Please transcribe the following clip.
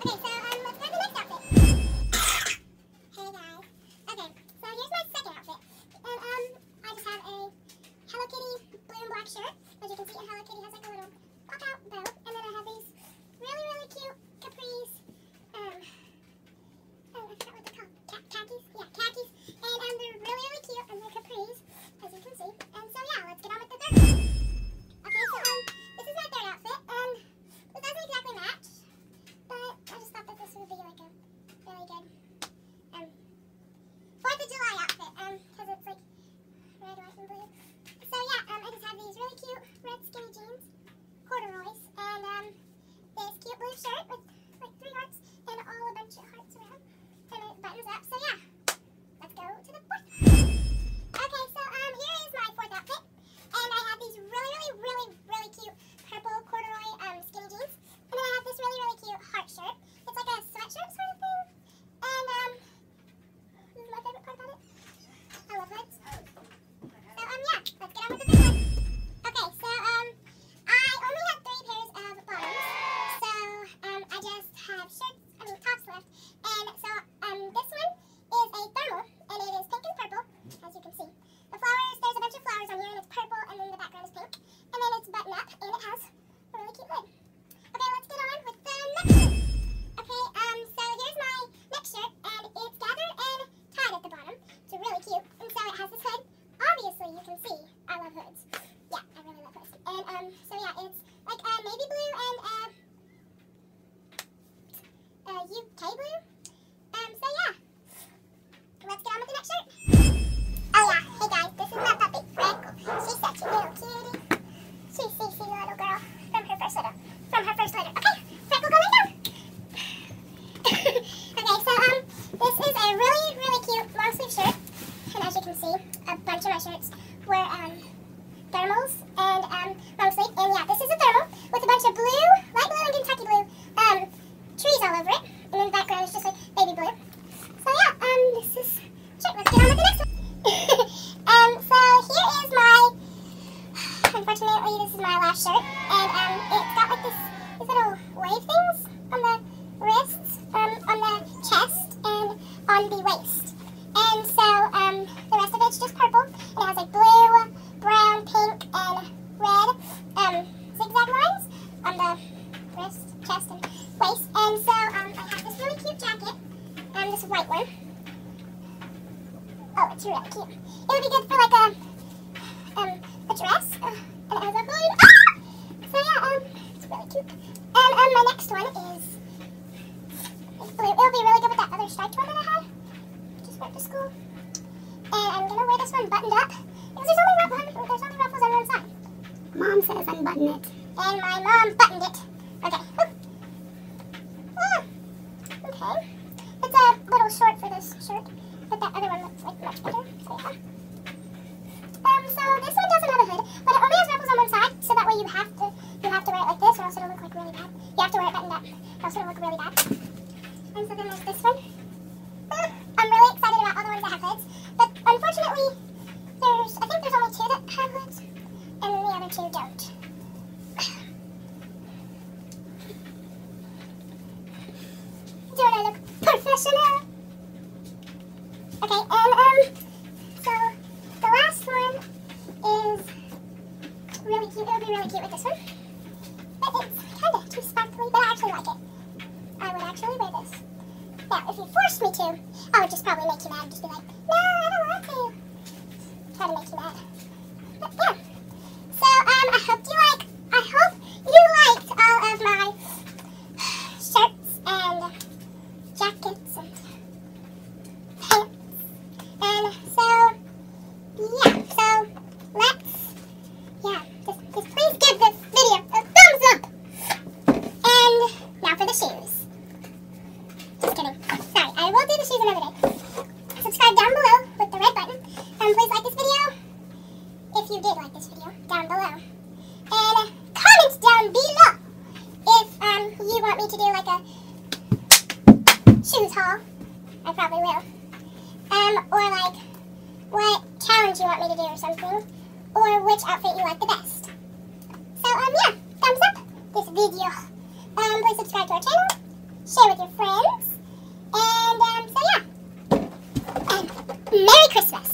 Okay, so let's go to the next outfit. Hey guys. Okay, so here's my second outfit. And I just have a Hello Kitty blue and black shirt. As you can see, Hello Kitty has like a little walkout bow. And then I have these really, really cute capris. I forgot what they're called. Khakis? Yeah, khakis. And they're really, really cute. And they're capris, as you can see. And so yeah, let's get on with the third one. Okay, so this is my third outfit. This doesn't exactly match. But I just thought that this would be like a really good 4th of July outfit, because it's like red, white, and blue. So yeah, I just have these really cute red skinny jeans, corduroys, and this cute blue shirt with like 3 hearts and all a bunch of hearts around, and it buttons up. So yeah, let's go to the 4th. Okay, so here is my 4th outfit, and I have these really cute purple corduroy skinny jeans, and then I have this really cute heart shirt. It's like a sweatshirt sort of thing, and this is my favorite part about it. I love hoods. So yeah, let's get on with the next one. Okay, so I only have 3 pairs of bottoms, so I just have tops left, and so this one is a thermal, and it is pink and purple, as you can see. The flowers, there's a bunch of flowers on here, and it's purple, and then the background is pink, and then it's button up, and it has a really cute lid. Okay, let's get on with the next shirt. Okay, so here's my next shirt, and it's gathered and tied at the bottom. It's really cute, and so it has this hood. Obviously, you can see I love hoods. Yeah, I really love hoods. And so yeah, it's like navy blue and UK blue. So yeah, let's get on with the next shirt. Oh yeah, hey guys, this is my puppy, Freckle. She's such a little cutie. She's Cece, little girl, from her first litter. Okay, Freckle going down. Okay, so this is a really cute long sleeve shirt, and as you can see, a bunch of my shirts were thermals and long sleeve, and yeah, this is a thermal with a bunch of blue, light blue and Kentucky blue trees all over it, and in the background is just like baby blue. So yeah, this is shirt. Let's get on with the next one. So here is my, unfortunately, this is my last shirt, and it's got like these little wave things on the wrists, on the chest, and on the waist. And so the rest of it's just purple, and it has like blue, brown, pink, and red zigzag lines on the wrist, chest, and waist. And so I have this really cute jacket, this white one. Oh, it's really cute. It would be good for like a dress, and it has a balloon. So yeah, it's really cute. And my next one is blue. It'll be really good with that other striped one that I had. Just went to school. And I'm gonna wear this one buttoned up because there's only ruffles on one side. Mom says unbutton it. And my mom buttoned it. Okay. Okay. It's a little short for this shirt, but that other one looks like much better. So yeah. So this one doesn't have a hood, but it only has ruffles on one side, so that way you have to wear it like this, or else it'll look like really bad. You have to wear it buttoned up, or else it'll look really bad. And so then there's this one. I'm really excited about all the ones that have hoods, but unfortunately, I think there's only 2 that have hoods, and the other 2 don't. Don't I look professional? Okay, and so the last one is really cute. It would be really cute with this one. But it's kind of too sparkly, but I actually like it. I would actually wear this. Now, if you forced me to, I would just probably make you mad and just be like, no, I don't want to. Try to make you mad. But yeah. So, I hope you liked all of my shirts and jackets and pants. And so, yeah. So, just please give this video a thumbs up. And now for the shoes. Just kidding. Sorry, I will do the shoes another day. Subscribe down below with the red button. Please like this video if you did like this video down below. And comment down below if you want me to do like a shoes haul. I probably will. Or like what challenge you want me to do or something. Or which outfit you like the best. So yeah, thumbs up this video. Please subscribe to our channel. share with your friends. And so yeah. And Merry Christmas.